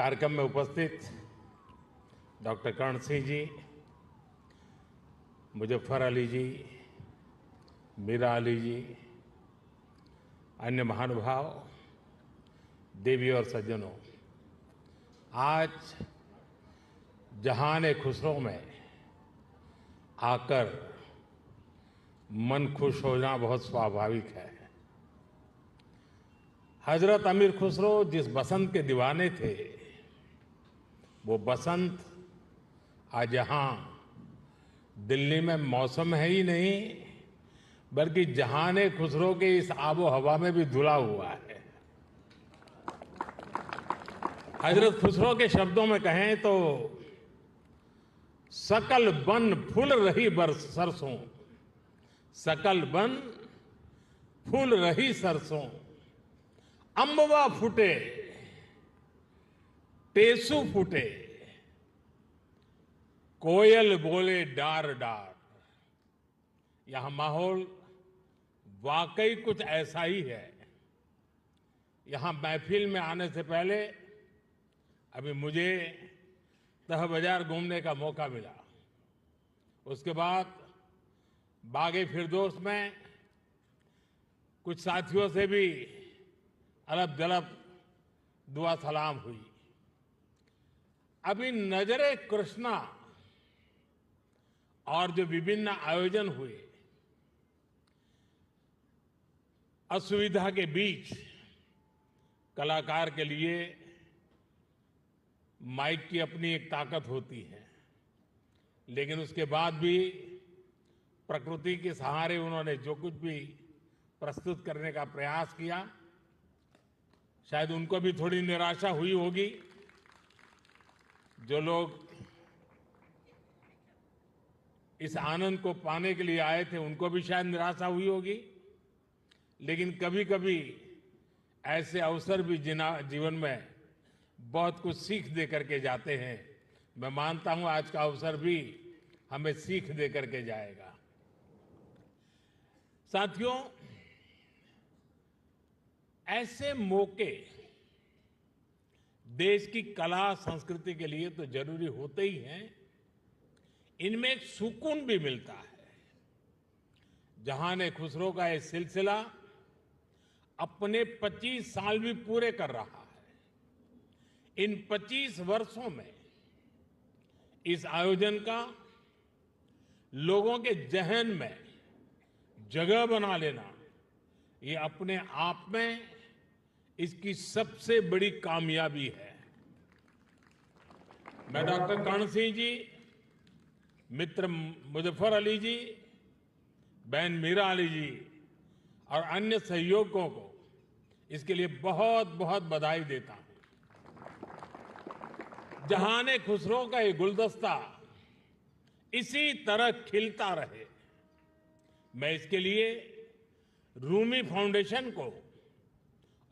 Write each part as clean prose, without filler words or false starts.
कार्यक्रम में उपस्थित डॉक्टर कर्ण सिंह जी, मुजफ्फर अली जी, मीरा अली जी, अन्य महानुभाव, देवी और सज्जनों, आज जहान खुसरो में आकर मन खुश होना बहुत स्वाभाविक है। हजरत अमीर खुसरो जिस बसंत के दीवाने थे, वो बसंत आज यहाँ दिल्ली में मौसम है ही नहीं, बल्कि जहान खुसरो के इस आबो हवा में भी धुला हुआ है। हजरत खुसरो के शब्दों में कहें तो सकल बन फूल रही बरस सरसों, सकल बन फूल रही सरसों, अम्बवा फूटे टेसू फूटे, कोयल बोले डार डार। यहां माहौल वाकई कुछ ऐसा ही है। यहां महफिल में आने से पहले अभी मुझे तह बाजार घूमने का मौका मिला। उसके बाद बागे फिरदौस में कुछ साथियों से भी अलब जलब दुआ सलाम हुई। अभी नजरे कृष्णा और जो विभिन्न आयोजन हुए, असुविधा के बीच कलाकार के लिए माइक की अपनी एक ताकत होती है, लेकिन उसके बाद भी प्रकृति के सहारे उन्होंने जो कुछ भी प्रस्तुत करने का प्रयास किया, शायद उनको भी थोड़ी निराशा हुई होगी। जो लोग इस आनंद को पाने के लिए आए थे, उनको भी शायद निराशा हुई होगी। लेकिन कभी कभी ऐसे अवसर भी जीवन में बहुत कुछ सीख दे करके जाते हैं। मैं मानता हूं आज का अवसर भी हमें सीख दे करके जाएगा। साथियों, ऐसे मौके देश की कला संस्कृति के लिए तो जरूरी होते ही हैं, इनमें एक सुकून भी मिलता है। जहान खुसरो का ये सिलसिला अपने 25 साल भी पूरे कर रहा है। इन 25 वर्षों में इस आयोजन का लोगों के जहन में जगह बना लेना, ये अपने आप में इसकी सबसे बड़ी कामयाबी है। मैं डॉक्टर कर्ण सिंह जी, मित्र मुजफ्फर अली जी, बहन मीरा अली जी और अन्य सहयोगियों को इसके लिए बहुत बहुत बधाई देता हूं। जहान खुसरो का ये गुलदस्ता इसी तरह खिलता रहे, मैं इसके लिए रूमी फाउंडेशन को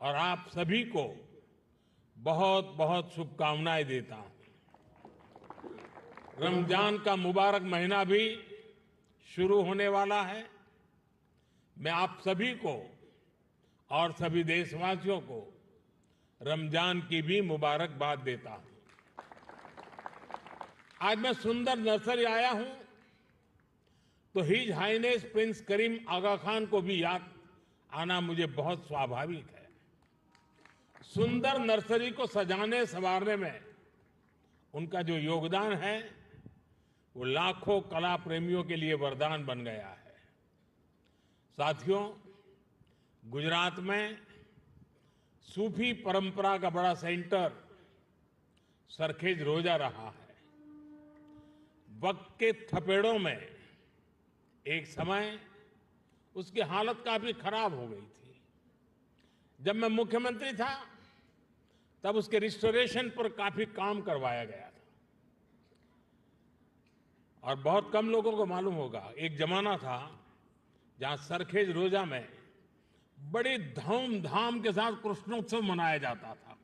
और आप सभी को बहुत बहुत शुभकामनाएं देता हूं। रमजान का मुबारक महीना भी शुरू होने वाला है। मैं आप सभी को और सभी देशवासियों को रमजान की भी मुबारकबाद देता हूं। आज मैं सुंदर नर्सरी आया हूं तो हिज हाइनेस प्रिंस करीम आगा खान को भी याद आना मुझे बहुत स्वाभाविक है। सुंदर नर्सरी को सजाने संवारने में उनका जो योगदान है, वो लाखों कला प्रेमियों के लिए वरदान बन गया है। साथियों, गुजरात में सूफी परंपरा का बड़ा सेंटर सरखेज रोजा रहा है। वक्त के थपेड़ों में एक समय उसकी हालत काफी खराब हो गई थी। जब मैं मुख्यमंत्री था तब उसके रिस्टोरेशन पर काफी काम करवाया गया था। और बहुत कम लोगों को मालूम होगा, एक जमाना था जहां सरखेज रोजा में बड़ी धूमधाम के साथ कृष्णोत्सव मनाया जाता था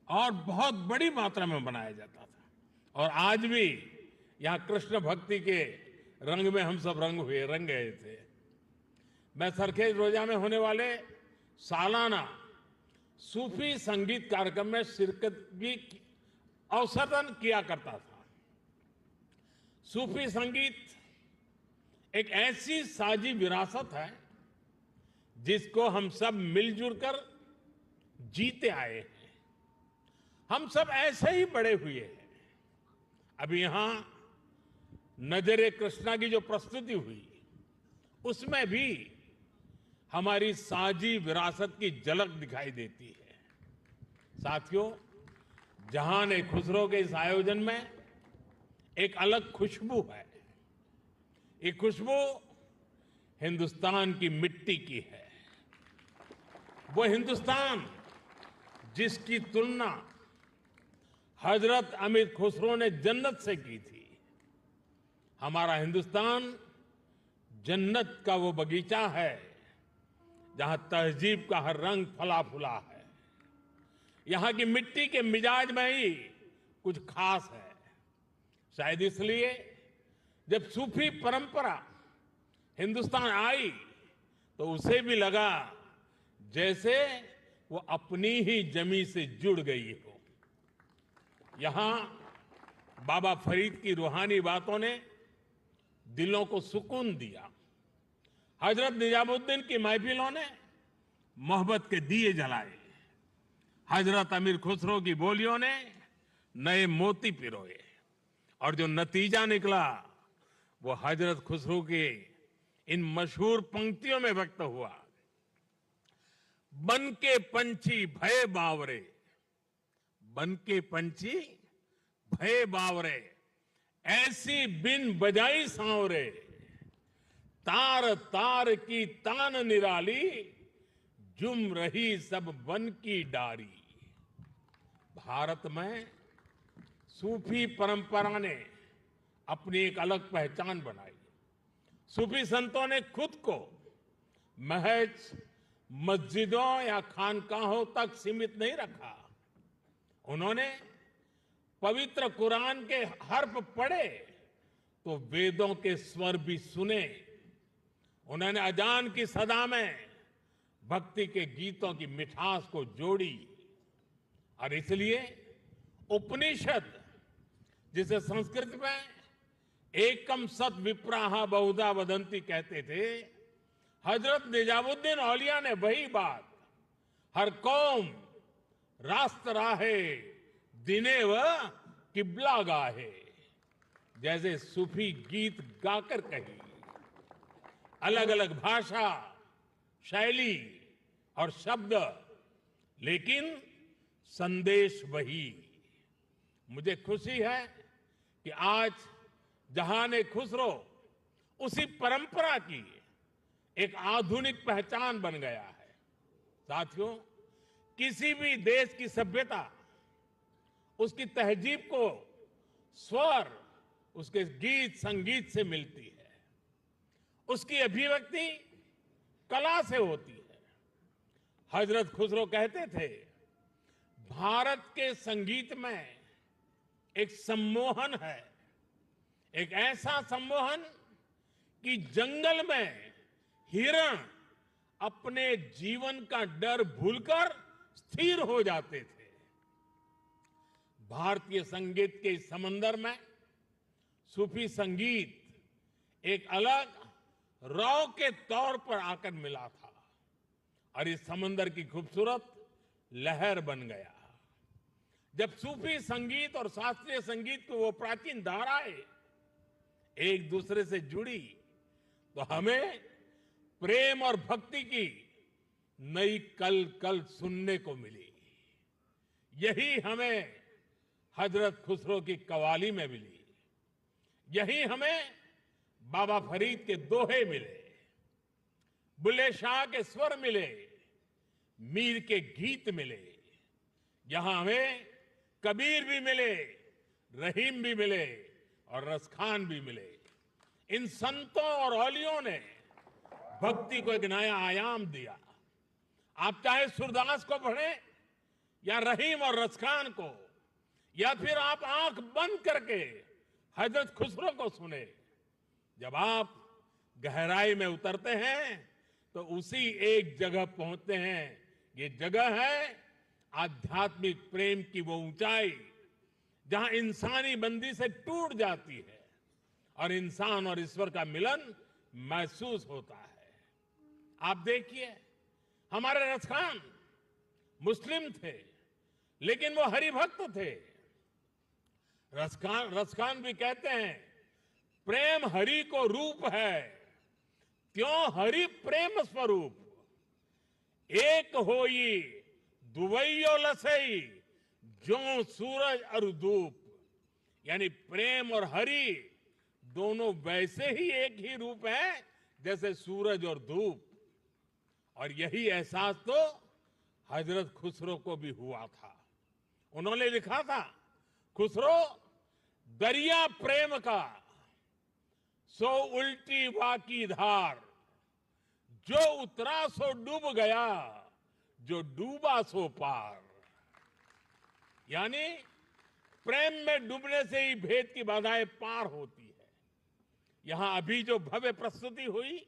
और बहुत बड़ी मात्रा में मनाया जाता था। और आज भी यहां कृष्ण भक्ति के रंग में हम सब रंग गए थे। मैं सरखेज रोजा में होने वाले सालाना सूफी संगीत कार्यक्रम में शिरकत की अवसरन किया करता था। सूफी संगीत एक ऐसी साजी विरासत है जिसको हम सब मिलजुल कर जीते आए हैं। हम सब ऐसे ही बड़े हुए हैं। अभी यहां नजरे कृष्णा की जो प्रस्तुति हुई उसमें भी हमारी साजी विरासत की झलक दिखाई देती है। साथियों, जहान खुसरो के इस आयोजन में एक अलग खुशबू है। ये खुशबू हिंदुस्तान की मिट्टी की है। वो हिंदुस्तान जिसकी तुलना हजरत अमीर खुसरो ने जन्नत से की थी। हमारा हिंदुस्तान जन्नत का वो बगीचा है जहां तहजीब का हर रंग फला फूला है। यहां की मिट्टी के मिजाज में ही कुछ खास है। शायद इसलिए जब सूफी परंपरा हिंदुस्तान आई तो उसे भी लगा जैसे वो अपनी ही जमी से जुड़ गई हो। यहां बाबा फरीद की रूहानी बातों ने दिलों को सुकून दिया। हजरत निजामुद्दीन की महफिलों ने मोहब्बत के दिए जलाए। हजरत अमीर खुसरो की बोलियों ने नए मोती पिरोए और जो नतीजा निकला वो हजरत खुसरो के इन मशहूर पंक्तियों में व्यक्त हुआ। बन के पंछी भय बावरे, बन के पंछी भय बावरे, ऐसी बिन बजाई सांवरे, तार तार की तान निराली, जुम रही सब वन की डारी। भारत में सूफी परंपरा ने अपनी एक अलग पहचान बनाई। सूफी संतों ने खुद को महज मस्जिदों या खानकाहों तक सीमित नहीं रखा। उन्होंने पवित्र कुरान के हर्फ पढ़े तो वेदों के स्वर भी सुने। उन्होंने अजान की सदा में भक्ति के गीतों की मिठास को जोड़ी और इसलिए उपनिषद, जिसे संस्कृत में एकम सत विप्राहा बहुधा वदंती कहते थे, हजरत निजामुद्दीन औलिया ने वही बात हर कौम रास्त राहे दिने व किबला गाहे जैसे सूफी गीत गाकर कही। अलग अलग भाषा, शैली और शब्द, लेकिन संदेश वही। मुझे खुशी है कि आज जहान खुसरो उसी परंपरा की एक आधुनिक पहचान बन गया है। साथियों, किसी भी देश की सभ्यता उसकी तहजीब को स्वर उसके गीत संगीत से मिलती है। उसकी अभिव्यक्ति कला से होती है। हजरत खुसरो कहते थे, भारत के संगीत में एक सम्मोहन है, एक ऐसा सम्मोहन कि जंगल में हिरण अपने जीवन का डर भूलकर स्थिर हो जाते थे। भारतीय संगीत के इस समंदर में सूफी संगीत एक अलग रौ के तौर पर आकर मिला था और इस समंदर की खूबसूरत लहर बन गया। जब सूफी संगीत और शास्त्रीय संगीत की वो प्राचीन धाराएं एक दूसरे से जुड़ी तो हमें प्रेम और भक्ति की नई कल कल सुनने को मिली। यही हमें हजरत खुसरो की कवाली में मिली। यही हमें बाबा फरीद के दोहे मिले, बुल्ले शाह के स्वर मिले, मीर के गीत मिले। यहां हमें कबीर भी मिले, रहीम भी मिले और रसखान भी मिले। इन संतों और औलियों ने भक्ति को एक नया आयाम दिया। आप चाहे सूरदास को पढ़ें या रहीम और रसखान को, या फिर आप आंख बंद करके हजरत खुसरो को सुने। जब आप गहराई में उतरते हैं तो उसी एक जगह पहुंचते हैं। ये जगह है आध्यात्मिक प्रेम की वो ऊंचाई जहां इंसानी बंदी से टूट जाती है और इंसान और ईश्वर का मिलन महसूस होता है। आप देखिए, हमारे रसखान मुस्लिम थे, लेकिन वो हरिभक्त थे। रसखान भी कहते हैं, प्रेम हरि को रूप है, त्यों हरि प्रेम स्वरूप। एक होई दुवैयो लसई, ज्यों सूरज और धूप। यानी प्रेम और हरि दोनों वैसे ही एक ही रूप है जैसे सूरज और धूप। और यही एहसास तो हजरत खुसरो को भी हुआ था। उन्होंने लिखा था, खुसरो दरिया प्रेम का सो उल्टी वाकी धार, जो उतरा सो डूब गया, जो डूबा सो पार। यानी प्रेम में डूबने से ही भेद की बाधाएं पार होती है। यहां अभी जो भव्य प्रस्तुति हुई,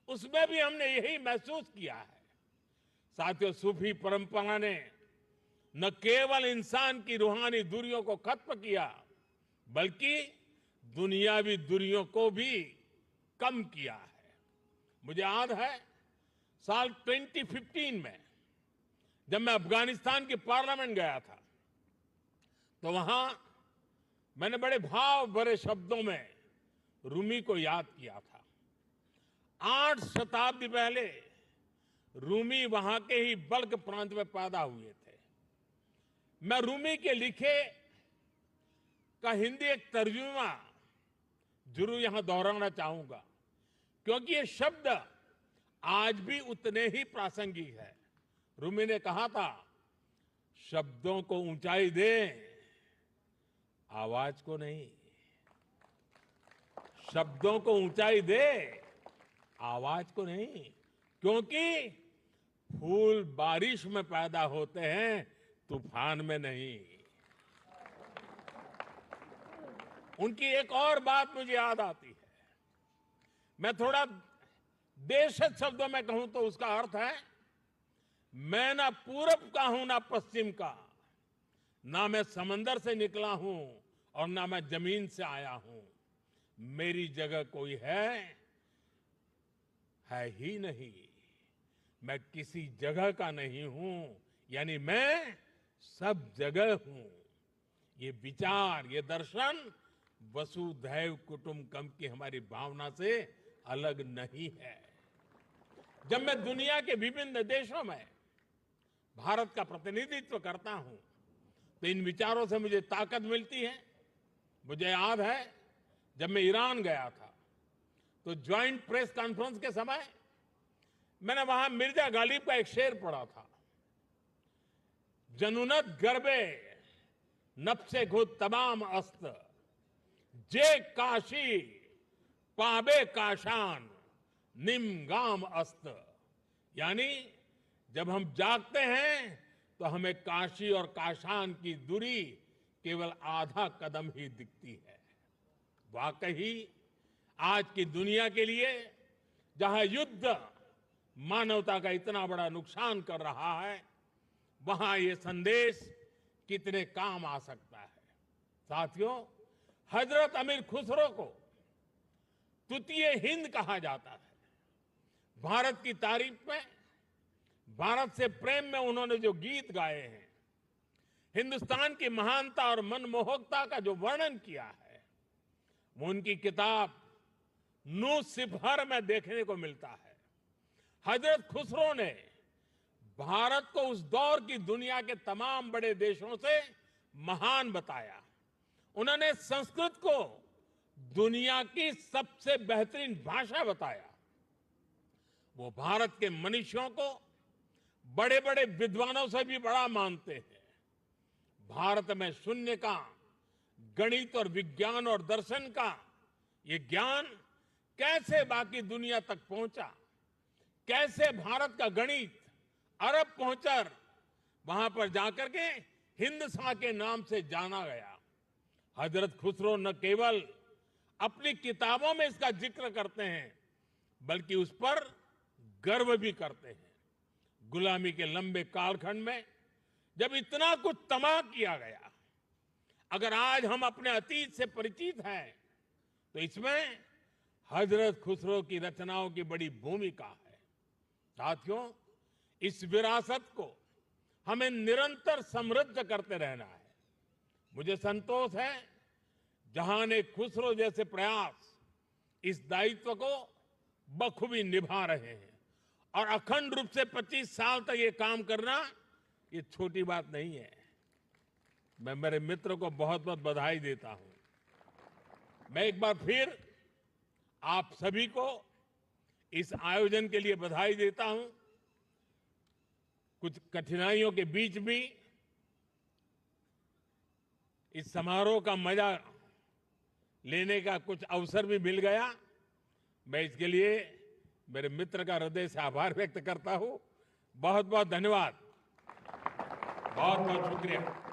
उसमें भी हमने यही महसूस किया है। साथियों, सूफी परंपरा ने न केवल इंसान की रूहानी दूरियों को खत्म किया, बल्कि दुनियावी दूरियों को भी कम किया है। मुझे याद है, साल 2015 में जब मैं अफगानिस्तान की पार्लियामेंट गया था, तो वहां मैंने बड़े भाव भरे शब्दों में रूमी को याद किया था। 8 शताब्दी पहले रूमी वहां के ही बल्ख प्रांत में पैदा हुए थे। मैं रूमी के लिखे का हिंदी एक तर्जुमा जरूर यहां दोहराना चाहूंगा, क्योंकि ये शब्द आज भी उतने ही प्रासंगिक है। रूमी ने कहा था, शब्दों को ऊंचाई दे, आवाज को नहीं। शब्दों को ऊंचाई दे, आवाज को नहीं, क्योंकि फूल बारिश में पैदा होते हैं, तूफान में नहीं। उनकी एक और बात मुझे याद आती है। मैं थोड़ा देशज शब्दों में कहूं तो उसका अर्थ है, मैं ना पूरब का हूं ना पश्चिम का, ना मैं समंदर से निकला हूं और ना मैं जमीन से आया हूं। मेरी जगह कोई है ही नहीं। मैं किसी जगह का नहीं हूं, यानी मैं सब जगह हूं। ये विचार, ये दर्शन वसुधैव कुटुंबकम की हमारी भावना से अलग नहीं है। जब मैं दुनिया के विभिन्न देशों में भारत का प्रतिनिधित्व करता हूं, तो इन विचारों से मुझे ताकत मिलती है। मुझे याद है, जब मैं ईरान गया था, तो ज्वाइंट प्रेस कॉन्फ्रेंस के समय मैंने वहां मिर्जा गालिब का एक शेर पढ़ा था, जनुनत गर्बे नफ्से खुद तमाम अस्त, जे काशी पाबे काशान निम गाम अस्त। यानी जब हम जागते हैं तो हमें काशी और काशान की दूरी केवल आधा कदम ही दिखती है। वाकई आज की दुनिया के लिए, जहां युद्ध मानवता का इतना बड़ा नुकसान कर रहा है, वहां ये संदेश कितने काम आ सकता है। साथियों, हजरत अमीर खुसरो को तृतीय हिंद कहा जाता है। भारत की तारीफ में, भारत से प्रेम में उन्होंने जो गीत गाए हैं, हिंदुस्तान की महानता और मनमोहकता का जो वर्णन किया है, वो उनकी किताब नू सिफहर में देखने को मिलता है। हजरत खुसरो ने भारत को उस दौर की दुनिया के तमाम बड़े देशों से महान बताया। उन्होंने संस्कृत को दुनिया की सबसे बेहतरीन भाषा बताया। वो भारत के मनुष्यों को बड़े बड़े विद्वानों से भी बड़ा मानते हैं। भारत में शून्य का, गणित और विज्ञान और दर्शन का ये ज्ञान कैसे बाकी दुनिया तक पहुंचा, कैसे भारत का गणित अरब पहुंचकर वहां पर जाकर के हिंदसा के नाम से जाना गया। हजरत खुसरो न केवल अपनी किताबों में इसका जिक्र करते हैं, बल्कि उस पर गर्व भी करते हैं। गुलामी के लंबे कालखंड में जब इतना कुछ तबाह किया गया, अगर आज हम अपने अतीत से परिचित हैं तो इसमें हजरत खुसरो की रचनाओं की बड़ी भूमिका है। साथियों, इस विरासत को हमें निरंतर समृद्ध करते रहना है। मुझे संतोष है जहां खुसरो जैसे प्रयास इस दायित्व को बखूबी निभा रहे हैं और अखंड रूप से 25 साल तक ये काम करना ये छोटी बात नहीं है। मैं मेरे मित्र को बहुत बहुत बधाई देता हूं। मैं एक बार फिर आप सभी को इस आयोजन के लिए बधाई देता हूं। कुछ कठिनाइयों के बीच भी इस समारोह का मजा लेने का कुछ अवसर भी मिल गया। मैं इसके लिए मेरे मित्र का हृदय से आभार व्यक्त करता हूं। बहुत बहुत धन्यवाद, बहुत बहुत शुक्रिया।